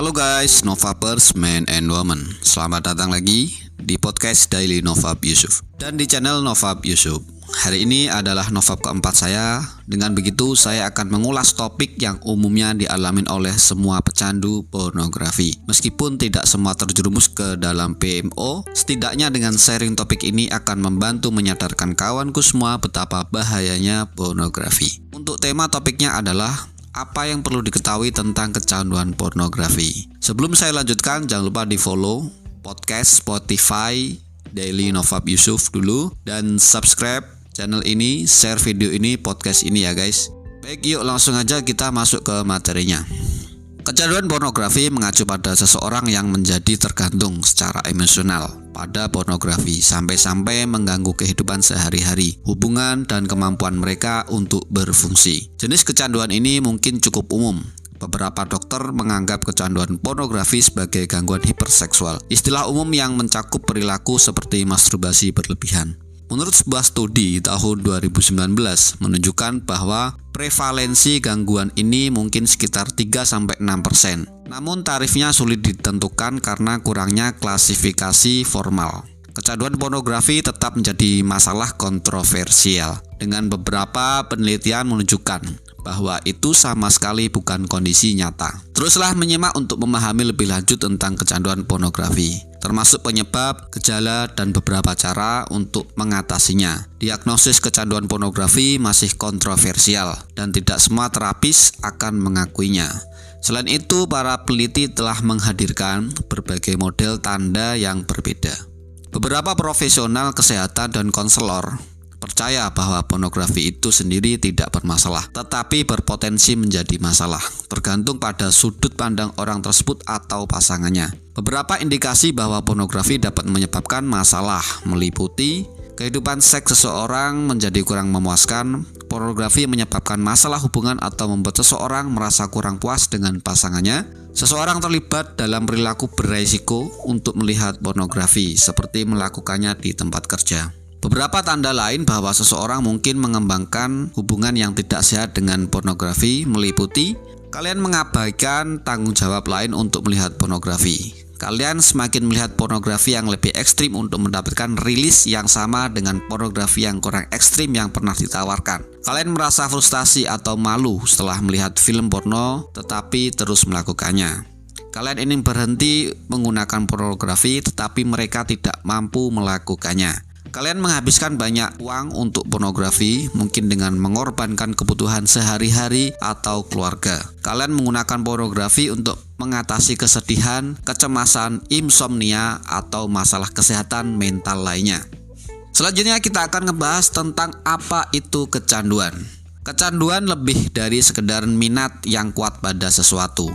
Halo guys, Novapers, men and women. Selamat datang lagi di podcast Daily Novap Yusuf dan di channel Novap Yusuf. Hari ini adalah Novap keempat saya. Dengan begitu saya akan mengulas topik yang umumnya dialami oleh semua pecandu pornografi. Meskipun tidak semua terjerumus ke dalam PMO, setidaknya dengan sharing topik ini akan membantu menyadarkan kawanku semua betapa bahayanya pornografi. Untuk tema topiknya adalah apa yang perlu diketahui tentang kecanduan pornografi. Sebelum saya lanjutkan, jangan lupa di follow podcast Spotify Daily Novap Yusuf dulu dan subscribe channel ini, share video ini, podcast ini ya guys. Baik, yuk langsung aja kita masuk ke materinya. Kecanduan pornografi mengacu pada seseorang yang menjadi tergantung secara emosional pada pornografi sampai-sampai mengganggu kehidupan sehari-hari, hubungan dan kemampuan mereka untuk berfungsi. Jenis kecanduan ini mungkin cukup umum. Beberapa dokter menganggap kecanduan pornografi sebagai gangguan hiperseksual, istilah umum yang mencakup perilaku seperti masturbasi berlebihan. Menurut sebuah studi tahun 2019 menunjukkan bahwa prevalensi gangguan ini mungkin sekitar 3-6%. Namun tarifnya sulit ditentukan karena kurangnya klasifikasi formal. Kecanduan pornografi tetap menjadi masalah kontroversial, dengan beberapa penelitian menunjukkan bahwa itu sama sekali bukan kondisi nyata. Teruslah menyimak untuk memahami lebih lanjut tentang kecanduan pornografi, termasuk penyebab, gejala, dan beberapa cara untuk mengatasinya. Diagnosis kecanduan pornografi masih kontroversial dan tidak semua terapis akan mengakuinya. Selain itu, para peneliti telah menghadirkan berbagai model tanda yang berbeda. Beberapa profesional kesehatan dan konselor percaya bahwa pornografi itu sendiri tidak bermasalah, tetapi berpotensi menjadi masalah, tergantung pada sudut pandang orang tersebut atau pasangannya. Beberapa indikasi bahwa pornografi dapat menyebabkan masalah meliputi kehidupan seks seseorang menjadi kurang memuaskan, pornografi menyebabkan masalah hubungan atau membuat seseorang merasa kurang puas dengan pasangannya, seseorang terlibat dalam perilaku beresiko untuk melihat pornografi, seperti melakukannya di tempat kerja. Beberapa tanda lain bahwa seseorang mungkin mengembangkan hubungan yang tidak sehat dengan pornografi meliputi kalian mengabaikan tanggung jawab lain untuk melihat pornografi. Kalian semakin melihat pornografi yang lebih ekstrim untuk mendapatkan rilis yang sama dengan pornografi yang kurang ekstrim yang pernah ditawarkan. Kalian merasa frustasi atau malu setelah melihat film porno tetapi terus melakukannya. Kalian ingin berhenti menggunakan pornografi tetapi mereka tidak mampu melakukannya. Kalian menghabiskan banyak uang untuk pornografi, mungkin dengan mengorbankan kebutuhan sehari-hari atau keluarga. Kalian menggunakan pornografi untuk mengatasi kesedihan, kecemasan, insomnia, atau masalah kesehatan mental lainnya. Selanjutnya kita akan ngebahas tentang apa itu kecanduan. Kecanduan lebih dari sekedar minat yang kuat pada sesuatu.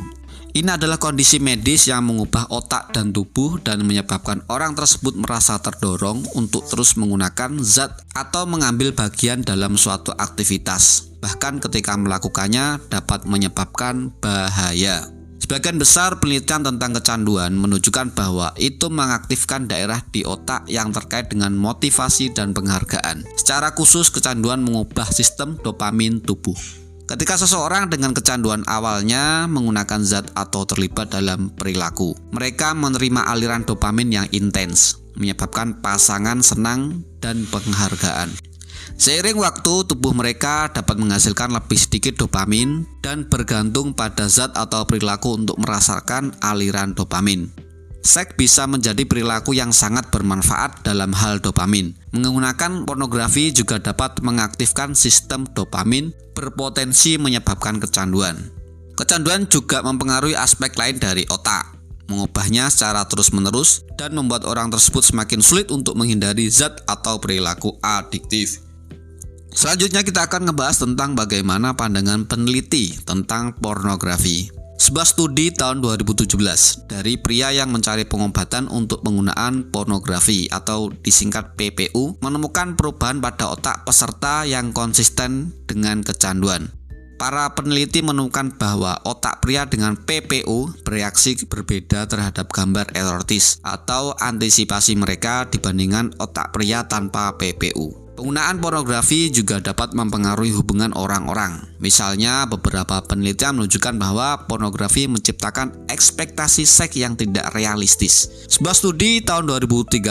Ini adalah kondisi medis yang mengubah otak dan tubuh dan menyebabkan orang tersebut merasa terdorong untuk terus menggunakan zat atau mengambil bagian dalam suatu aktivitas. Bahkan ketika melakukannya dapat menyebabkan bahaya. Sebagian besar penelitian tentang kecanduan menunjukkan bahwa itu mengaktifkan daerah di otak yang terkait dengan motivasi dan penghargaan. Secara khusus, kecanduan mengubah sistem dopamin tubuh. Ketika seseorang dengan kecanduan awalnya menggunakan zat atau terlibat dalam perilaku, mereka menerima aliran dopamin yang intens, menyebabkan pasangan senang dan penghargaan. Seiring waktu, tubuh mereka dapat menghasilkan lebih sedikit dopamin dan bergantung pada zat atau perilaku untuk merasakan aliran dopamin. Seks bisa menjadi perilaku yang sangat bermanfaat dalam hal dopamin. Menggunakan pornografi juga dapat mengaktifkan sistem dopamin, berpotensi menyebabkan kecanduan. Kecanduan juga mempengaruhi aspek lain dari otak, mengubahnya secara terus-menerus dan membuat orang tersebut semakin sulit untuk menghindari zat atau perilaku adiktif. Selanjutnya kita akan ngebahas tentang bagaimana pandangan peneliti tentang pornografi. Sebuah studi tahun 2017 dari pria yang mencari pengobatan untuk penggunaan pornografi atau disingkat PPU menemukan perubahan pada otak peserta yang konsisten dengan kecanduan. Para peneliti menemukan bahwa otak pria dengan PPU bereaksi berbeda terhadap gambar erotis atau antisipasi mereka dibandingkan otak pria tanpa PPU. Penggunaan pornografi juga dapat mempengaruhi hubungan orang-orang. Misalnya, beberapa penelitian menunjukkan bahwa pornografi menciptakan ekspektasi seks yang tidak realistis. Sebuah studi tahun 2013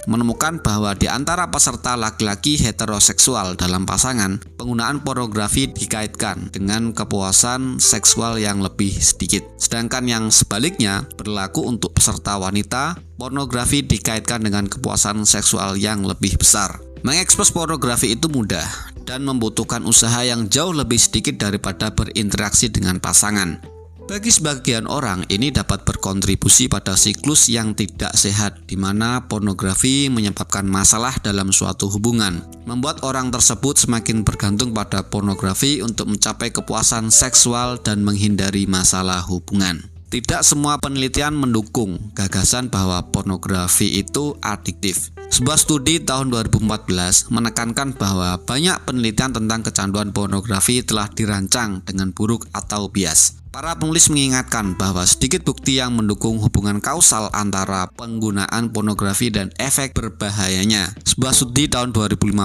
menemukan bahwa di antara peserta laki-laki heteroseksual dalam pasangan, penggunaan pornografi dikaitkan dengan kepuasan seksual yang lebih sedikit. Sedangkan yang sebaliknya berlaku untuk peserta wanita, pornografi dikaitkan dengan kepuasan seksual yang lebih besar. Mengekspos pornografi itu mudah dan membutuhkan usaha yang jauh lebih sedikit daripada berinteraksi dengan pasangan. Bagi sebagian orang, ini dapat berkontribusi pada siklus yang tidak sehat, di mana pornografi menyebabkan masalah dalam suatu hubungan, membuat orang tersebut semakin bergantung pada pornografi untuk mencapai kepuasan seksual dan menghindari masalah hubungan. Tidak semua penelitian mendukung gagasan bahwa pornografi itu adiktif. Sebuah studi tahun 2014 menekankan bahwa banyak penelitian tentang kecanduan pornografi telah dirancang dengan buruk atau bias. Para penulis mengingatkan bahwa sedikit bukti yang mendukung hubungan kausal antara penggunaan pornografi dan efek berbahayanya. Sebuah studi tahun 2015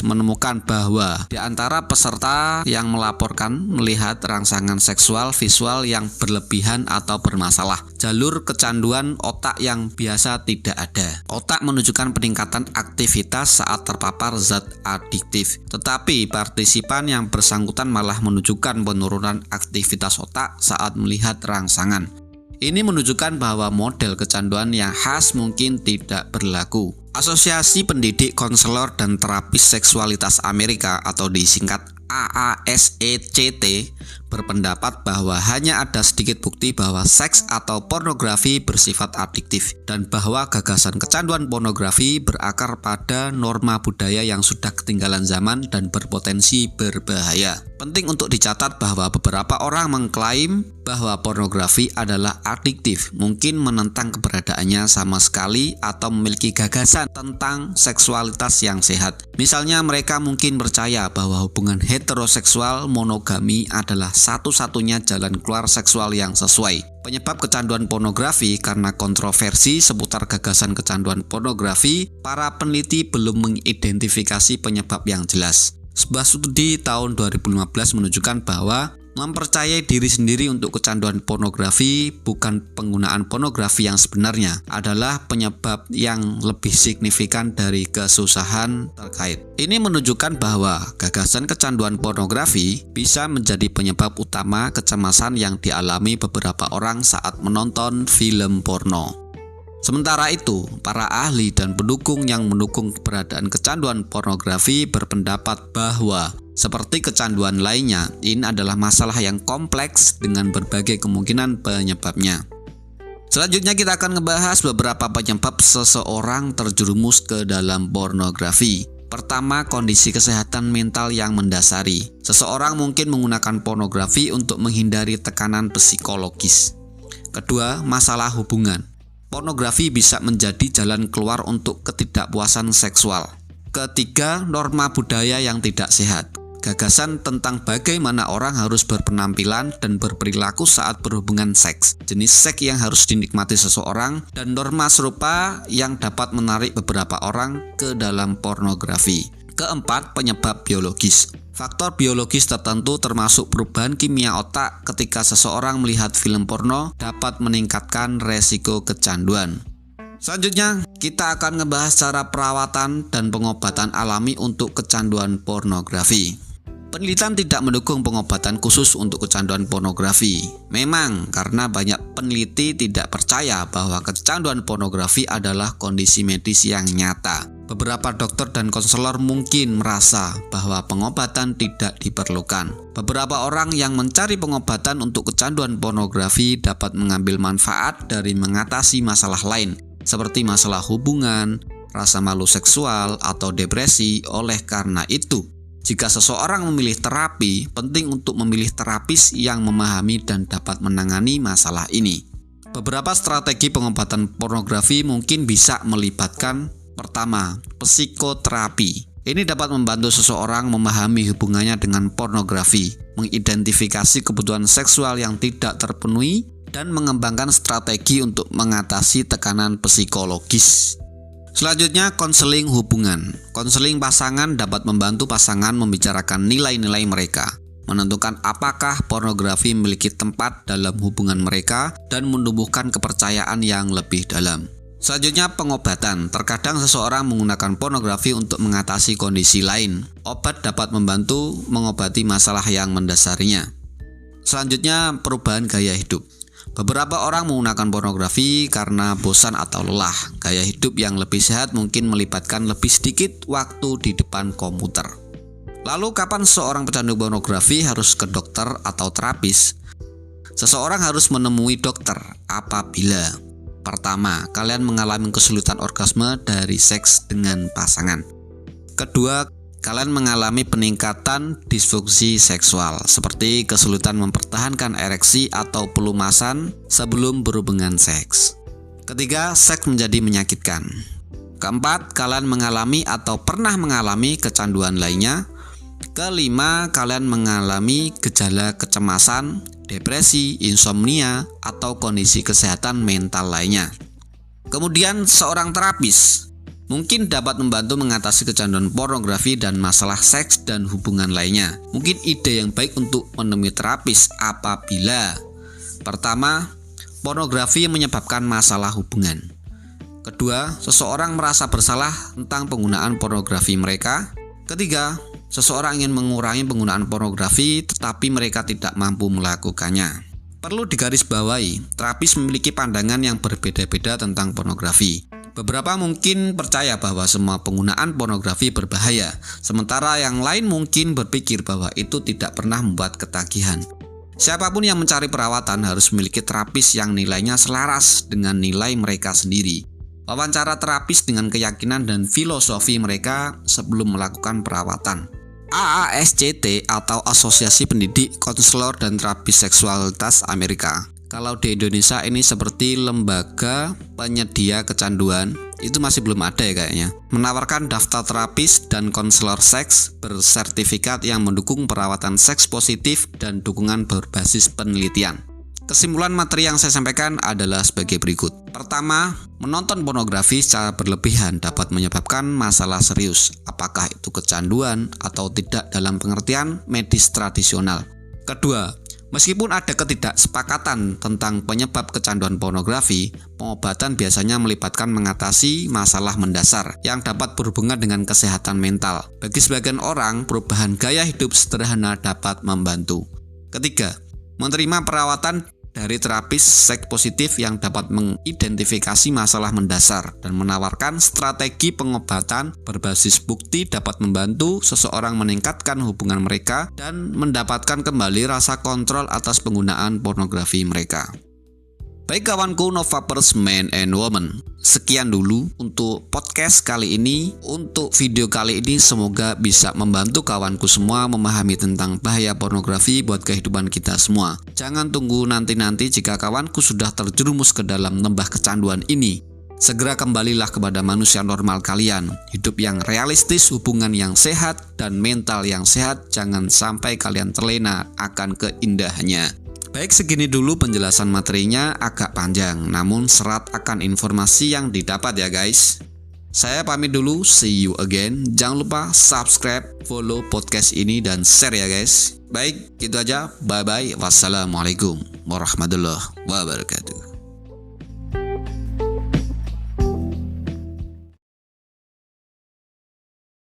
menemukan bahwa di antara peserta yang melaporkan melihat rangsangan seksual visual yang berlebihan atau bermasalah, jalur kecanduan otak yang biasa tidak ada. Otak menunjukkan peningkatan aktivitas saat terpapar zat adiktif, tetapi partisipan yang bersangkutan malah menunjukkan penurunan aktivitas otak saat melihat rangsangan. Ini menunjukkan bahwa model kecanduan yang khas mungkin tidak berlaku. Asosiasi Pendidik Konselor dan Terapis Seksualitas Amerika atau disingkat AASECT berpendapat bahwa hanya ada sedikit bukti bahwa seks atau pornografi bersifat adiktif dan bahwa gagasan kecanduan pornografi berakar pada norma budaya yang sudah ketinggalan zaman dan berpotensi berbahaya. Penting untuk dicatat bahwa beberapa orang mengklaim bahwa pornografi adalah adiktif, mungkin menentang keberadaannya sama sekali atau memiliki gagasan tentang seksualitas yang sehat. Misalnya mereka mungkin percaya bahwa hubungan heteroseksual monogami adalah satu-satunya jalan keluar seksual yang sesuai. Penyebab kecanduan pornografi karena kontroversi seputar gagasan kecanduan pornografi, para peneliti belum mengidentifikasi penyebab yang jelas. Sebuah studi tahun 2015 menunjukkan bahwa mempercayai diri sendiri untuk kecanduan pornografi bukan penggunaan pornografi yang sebenarnya adalah penyebab yang lebih signifikan dari kesusahan terkait. Ini menunjukkan bahwa gagasan kecanduan pornografi bisa menjadi penyebab utama kecemasan yang dialami beberapa orang saat menonton film porno. Sementara itu, para ahli dan pendukung yang mendukung keberadaan kecanduan pornografi berpendapat bahwa seperti kecanduan lainnya, ini adalah masalah yang kompleks dengan berbagai kemungkinan penyebabnya. Selanjutnya kita akan ngebahas beberapa penyebab seseorang terjerumus ke dalam pornografi. Pertama, kondisi kesehatan mental yang mendasari. Seseorang mungkin menggunakan pornografi untuk menghindari tekanan psikologis. Kedua, masalah hubungan. Pornografi bisa menjadi jalan keluar untuk ketidakpuasan seksual. Ketiga, norma budaya yang tidak sehat. Gagasan tentang bagaimana orang harus berpenampilan dan berperilaku saat berhubungan seks, jenis seks yang harus dinikmati seseorang, dan norma serupa yang dapat menarik beberapa orang ke dalam pornografi. Keempat, penyebab biologis. Faktor biologis tertentu termasuk perubahan kimia otak ketika seseorang melihat film porno dapat meningkatkan resiko kecanduan. Selanjutnya, kita akan ngebahas cara perawatan dan pengobatan alami untuk kecanduan pornografi. Penelitian tidak mendukung pengobatan khusus untuk kecanduan pornografi. Memang karena banyak peneliti tidak percaya bahwa kecanduan pornografi adalah kondisi medis yang nyata. Beberapa dokter dan konselor mungkin merasa bahwa pengobatan tidak diperlukan. Beberapa orang yang mencari pengobatan untuk kecanduan pornografi dapat mengambil manfaat dari mengatasi masalah lain, seperti masalah hubungan, rasa malu seksual, atau depresi. Oleh karena itu, jika seseorang memilih terapi, penting untuk memilih terapis yang memahami dan dapat menangani masalah ini. Beberapa strategi pengobatan pornografi mungkin bisa melibatkan: pertama, psikoterapi. Ini dapat membantu seseorang memahami hubungannya dengan pornografi, mengidentifikasi kebutuhan seksual yang tidak terpenuhi, dan mengembangkan strategi untuk mengatasi tekanan psikologis. Selanjutnya, konseling hubungan. Konseling pasangan dapat membantu pasangan membicarakan nilai-nilai mereka, menentukan apakah pornografi memiliki tempat dalam hubungan mereka, dan menumbuhkan kepercayaan yang lebih dalam. Selanjutnya, pengobatan. Terkadang seseorang menggunakan pornografi untuk mengatasi kondisi lain. Obat dapat membantu mengobati masalah yang mendasarinya. Selanjutnya, perubahan gaya hidup. Beberapa orang menggunakan pornografi karena bosan atau lelah. Gaya hidup yang lebih sehat mungkin melibatkan lebih sedikit waktu di depan komputer. Lalu, kapan seorang pecandu pornografi harus ke dokter atau terapis? Seseorang harus menemui dokter apabila: pertama, kalian mengalami kesulitan orgasme dari seks dengan pasangan. Kedua, kalian mengalami peningkatan disfungsi seksual, seperti kesulitan mempertahankan ereksi atau pelumasan sebelum berhubungan seks. Ketiga, seks menjadi menyakitkan. Keempat, kalian mengalami atau pernah mengalami kecanduan lainnya. Kelima, kalian mengalami gejala kecemasan, depresi, insomnia, atau kondisi kesehatan mental lainnya. Kemudian, seorang terapis mungkin dapat membantu mengatasi kecanduan pornografi dan masalah seks dan hubungan lainnya. Mungkin ide yang baik untuk menemui terapis apabila: pertama, pornografi menyebabkan masalah hubungan. Kedua, seseorang merasa bersalah tentang penggunaan pornografi mereka. Ketiga, seseorang ingin mengurangi penggunaan pornografi tetapi mereka tidak mampu melakukannya. Perlu digarisbawahi, terapis memiliki pandangan yang berbeda-beda tentang pornografi. Beberapa mungkin percaya bahwa semua penggunaan pornografi berbahaya, sementara yang lain mungkin berpikir bahwa itu tidak pernah membuat ketagihan. Siapapun yang mencari perawatan harus memiliki terapis yang nilainya selaras dengan nilai mereka sendiri. Wawancara terapis dengan keyakinan dan filosofi mereka sebelum melakukan perawatan. AASCT atau Asosiasi Pendidik, Konselor, dan Terapis Seksualitas Amerika. Kalau di Indonesia ini seperti lembaga penyedia kecanduan, itu masih belum ada ya kayaknya. Menawarkan daftar terapis dan konselor seks bersertifikat yang mendukung perawatan seks positif dan dukungan berbasis penelitian. Kesimpulan materi yang saya sampaikan adalah sebagai berikut. Pertama, menonton pornografi secara berlebihan dapat menyebabkan masalah serius, apakah itu kecanduan atau tidak dalam pengertian medis tradisional. Kedua, meskipun ada ketidaksepakatan tentang penyebab kecanduan pornografi, pengobatan biasanya melibatkan mengatasi masalah mendasar yang dapat berhubungan dengan kesehatan mental. Bagi sebagian orang, perubahan gaya hidup sederhana dapat membantu. Ketiga, menerima perawatan dari terapis seks positif yang dapat mengidentifikasi masalah mendasar dan menawarkan strategi pengobatan berbasis bukti dapat membantu seseorang meningkatkan hubungan mereka dan mendapatkan kembali rasa kontrol atas penggunaan pornografi mereka. Baik kawanku Novapers Men and Women, sekian dulu untuk podcast kali ini. Untuk video kali ini semoga bisa membantu kawanku semua memahami tentang bahaya pornografi buat kehidupan kita semua. Jangan tunggu nanti-nanti jika kawanku sudah terjerumus ke dalam lembah kecanduan ini. Segera kembalilah kepada manusia normal kalian. Hidup yang realistis, hubungan yang sehat, dan mental yang sehat. Jangan sampai kalian terlena akan keindahannya. Baik, segini dulu penjelasan materinya, agak panjang, namun serat akan informasi yang didapat ya guys. Saya pamit dulu, see you again. Jangan lupa subscribe, follow podcast ini, dan share ya guys. Baik, gitu aja, bye-bye. Wassalamualaikum warahmatullahi wabarakatuh.